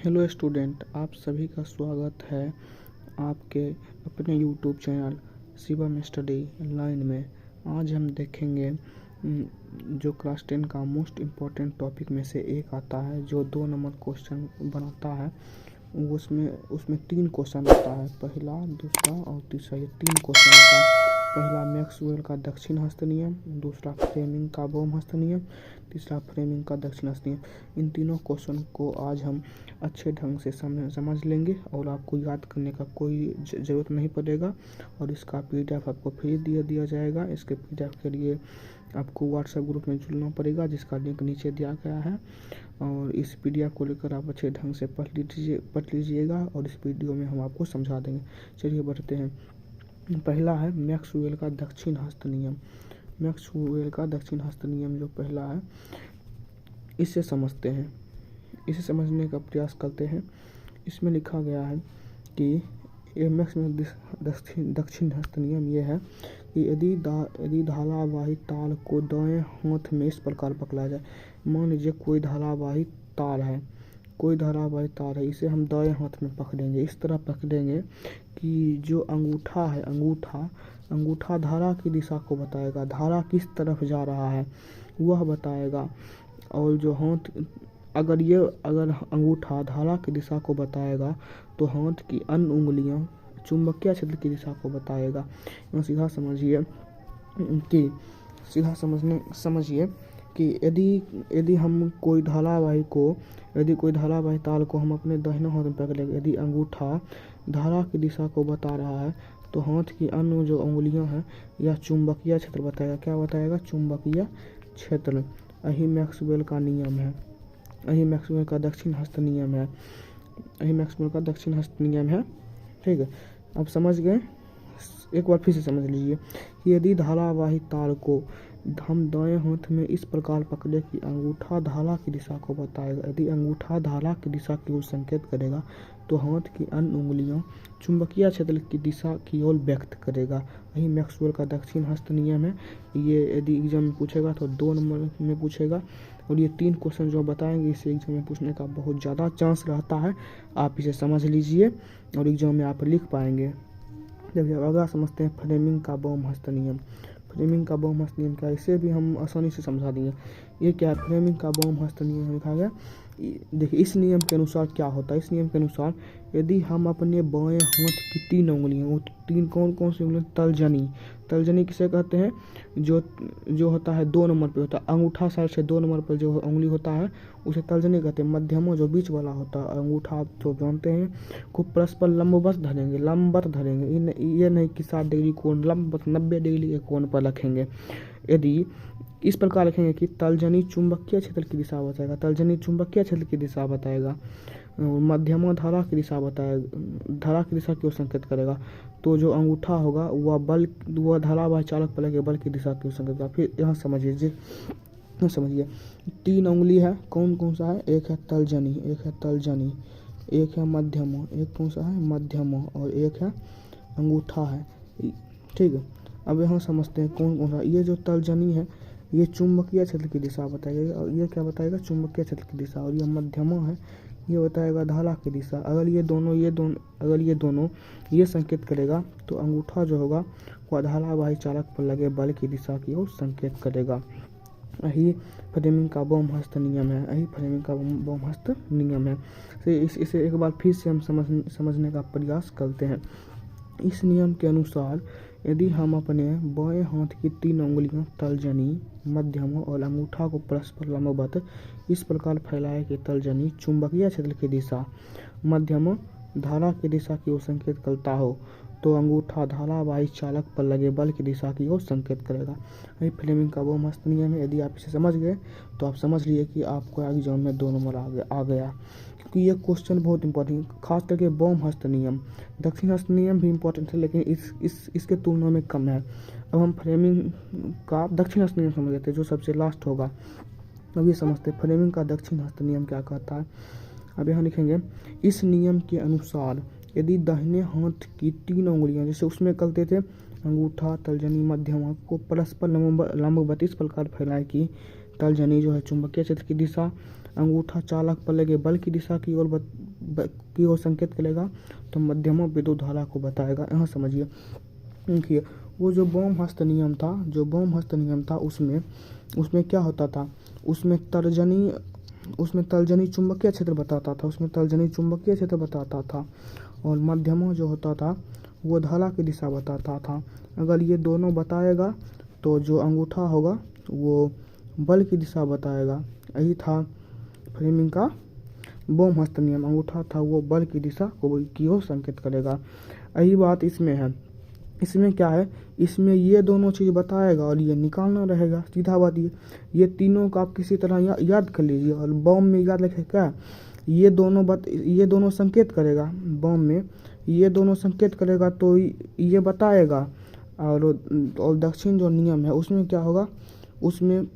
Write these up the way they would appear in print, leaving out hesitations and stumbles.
Hello student, आप सभी का स्वागत है आपके अपने YouTube channel Shivam study line में। आज हम देखेंगे जो क्लास 10 का मोस्ट इम्पॉर्टेंट टॉपिक में से एक आता है, जो 2 नंबर क्वेश्चन बनाता है। उसमें 3 क्वेश्चन आता है, पहला, दूसरा और तीसरा। ये 3 क्वेश्चन आता है। पहला मैक्सवेल का दक्षिण हस्त नियम, दूसरा फ्लेमिंग का बॉम हस्त नियम, तीसरा फ्लेमिंग का दक्षिण हस्त नियम। इन तीनों क्वेश्चन को आज हम अच्छे ढंग से समझ लेंगे और आपको याद करने का कोई ज़रूरत नहीं पड़ेगा। और इसका PDF आपको फ्री दिया जाएगा। इसके PDF के लिए आपको व्हाट्सएप ग्रुप में जुड़ना पड़ेगा, जिसका लिंक नीचे दिया गया है। और इस PDF को लेकर आप अच्छे ढंग से पढ़ लीजिएगा और इस वीडियो में हम आपको समझा देंगे। चलिए बढ़ते हैं। पहला है मैक्सवेल का दक्षिण हस्त नियम। मैक्सवेल का दक्षिण हस्त नियम जो पहला है, इसे समझते हैं। इसे समझने का प्रयास करते हैं। इसमें लिखा गया है कि मैक्सवेल दक्षिण हस्त नियम ये है कि यदि धारावाही तार को दाएं हाथ में इस प्रकार पकड़ा जाए। मान लीजिए कोई धारावाही तार है, इसे हम दाएं हाथ में पकड़ेंगे। इस तरह पकड़ेंगे कि जो अंगूठा है, अंगूठा धारा की दिशा को बताएगा, धारा किस तरफ जा रहा है वह बताएगा। और जो हाथ, अगर अंगूठा धारा की दिशा को बताएगा तो हाथ की अन्य उंगलियां चुंबकीय क्षेत्र की दिशा को बताएगा। सीधा समझिए कि यदि हम कोई धारावाही तार को हम अपने दाहिने हाथ में पकड़ेंगे, यदि अंगूठा धारा की दिशा को बता रहा है तो हाथ की अन्य जो उंगलियां हैं यह चुंबकीय क्षेत्र बताएगा। क्या बताएगा? चुंबकीय क्षेत्र। यही मैक्सवेल का नियम है, यही मैक्सवेल का दक्षिण हस्त नियम है। ठीक है, अब समझ गए? एक बार फिर से समझ लीजिए कि यदि धारावाही तार को हम दाएं हाथ में इस प्रकार पकड़े कि अंगूठा धारा की दिशा को बताएगा, यदि अंगूठा धारा की दिशा की ओर संकेत करेगा तो हाथ की अन्य उंगलियां चुंबकीय क्षेत्र की दिशा की ओर व्यक्त करेगा। यही मैक्सवेल का दक्षिण हस्त नियम है। ये यदि एग्जाम में पूछेगा तो 2 नंबर में पूछेगा। और ये 3 क्वेश्चन जो बताएंगे इसे एग्जाम में पूछने का बहुत ज़्यादा चांस रहता है। आप इसे समझ लीजिए और एग्जाम में आप लिख पाएंगे। जब अगला समझते हैं फ्लेमिंग का बॉम हस्त नियम। फ्लेमिंग का बॉम हस्त नियम क्या है, इसे भी हम आसानी से समझा देंगे। ये क्या है? फ्लेमिंग का बॉम हस्त नियम लिखा गया। देखिए, इस नियम के अनुसार क्या होता है। इस नियम के अनुसार यदि हम अपने बाएं हाथ की 3 उंगलियां, वो 3 कौन सी उंगलियां? तर्जनी किसे कहते हैं? जो होता है 2 नंबर पे होता है, अंगूठा साइड से 2 नंबर पर जो उंगली होता है उसे तर्जनी कहते हैं। मध्यमा जो बीच वाला होता है अंगूठा, आप तो जानते हैं, को परस्पर लंबवत धरेंगे। ये नहीं कि 60 डिग्री कोण, लंबवत 90 डिग्री के कोण पर रखेंगे। यदि इस प्रकार लिखेंगे कि तर्जनी चुंबकीय क्षेत्र की दिशा बताएगा, मध्यमा धारा की दिशा की ओर संकेत करेगा। तो जो अंगूठा होगा वह धारावाही चालक पर लगे बल की दिशा की ओर संकेत करेगा। फिर यहाँ समझिए 3 उंगली है, कौन सा है? एक है तर्जनी, एक है मध्यमा, एक कौन सा है? मध्यमा, और एक है अंगूठा है। ठीक है, अब यहाँ समझते हैं कौन सा। ये जो तर्जनी है ये चुंबकीय क्षेत्र की दिशा बताएगा। और ये क्या बताएगा? चुंबकीय क्षेत्र की दिशा। और ये मध्यमा है, ये बताएगा धारा की दिशा। अगर ये दोनों ये संकेत करेगा तो अंगूठा जो होगा वह धारावाही चालक पर लगे बल की दिशा की ओर संकेत करेगा। यही फ्लेमिंग का बॉम हस्त नियम है। इसे एक बार फिर से हम समझने का प्रयास करते हैं। इस नियम के अनुसार यदि हम अपने बाएं हाथ की 3 उंगलियां तर्जनी, मध्यमा और अंगूठा को परस्पर लंबवत इस प्रकार फैलाए कि तर्जनी चुंबकीय क्षेत्र की दिशा, मध्यमा धारा की दिशा की ओर संकेत करता हो, तो अंगूठा धारावाही चालक पर लगे बल की दिशा की ओर संकेत करेगा। यही फ्लेमिंग का बॉम हस्त नियम है। यदि आप इसे समझ गए तो आप समझ लिए कि आपको एग्जाम में 2 नंबर आ गया, क्योंकि ये क्वेश्चन बहुत इंपॉर्टेंट, खास करके बॉम हस्त नियम। दक्षिण हस्त नियम भी इंपॉर्टेंट है लेकिन इसके तुलना में कम है। अब हम फ्लेमिंग का दक्षिण हस्त नियम समझ लेते हैं, जो सबसे लास्ट होगा। अब ये समझते हैं फ्लेमिंग का दक्षिण हस्त नियम क्या कहता है। अब यहाँ लिखेंगे, इस नियम के अनुसार यदि दाहिने हाथ की 3 उंगलियां, जैसे उसमें करते थे अंगूठा, तर्जनी, मध्यमा को परस्पर लंबवत इस प्रकार फैलाए कि तर्जनी जो है चुंबकीय क्षेत्र की दिशा, अंगूठा चालक पर लगे बल की दिशा की ओर की ओर संकेत करेगा तो मध्यमा विद्युत धारा को बताएगा। यहाँ समझिए, देखिए वो जो बोम हस्त नियम था उसमें क्या होता था, उसमें तर्जनी चुंबकीय क्षेत्र बताता था, और मध्यमा जो होता था वो धारा की दिशा बताता था। अगर ये दोनों बताएगा तो जो अंगूठा होगा वो बल की दिशा बताएगा। यही था फ्लेमिंग का बोम हस्त नियम। अंगूठा था वो बल की दिशा की ओर संकेत करेगा। यही बात इसमें है। इसमें क्या है, इसमें ये दोनों चीज़ बताएगा और ये निकालना रहेगा। सीधा बात ये तीनों का आप किसी तरह याद कर लीजिए। और बॉम्ब में याद रखें क्या, ये दोनों संकेत करेगा। बॉम्ब में ये दोनों संकेत करेगा तो ये बताएगा। और दक्षिण जो नियम है उसमें क्या होगा, उसमें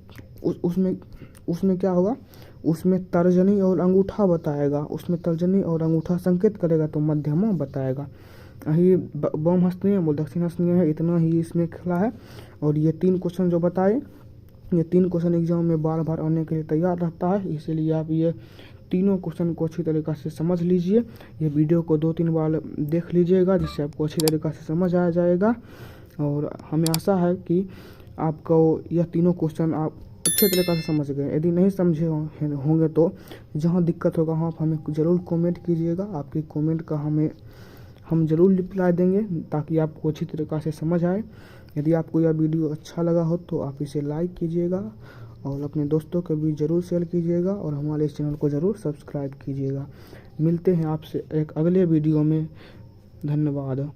क्या होगा, उसमें तर्जनी और अंगूठा बताएगा। उसमें तर्जनी और अंगूठा संकेत करेगा तो मध्यमा बताएगा। यही बम हस्त नियम और दक्षिण हस्त नियम है। इतना ही इसमें खेला है। और ये 3 क्वेश्चन जो बताए, ये 3 क्वेश्चन एग्जाम में बार बार आने के लिए तैयार रहता है, इसीलिए आप ये तीनों क्वेश्चन को अच्छी तरीक़ा से समझ लीजिए। ये वीडियो को 2-3 बार देख लीजिएगा जिससे आपको अच्छी तरीक़ा से समझ आ जाएगा। और हमें आशा है कि आपको यह तीनों क्वेश्चन आप अच्छे तरीक़ा से समझ गए। यदि नहीं समझे होंगे तो जहाँ दिक्कत होगा वहाँ आप हमें ज़रूर कमेंट कीजिएगा। आपकी कमेंट का हम ज़रूर रिप्लाई देंगे ताकि आपको अच्छी तरीक़ा से समझ आए। यदि आपको यह वीडियो अच्छा लगा हो तो आप इसे लाइक कीजिएगा और अपने दोस्तों को भी ज़रूर शेयर कीजिएगा और हमारे इस चैनल को ज़रूर सब्सक्राइब कीजिएगा। मिलते हैं आपसे एक अगले वीडियो में। धन्यवाद।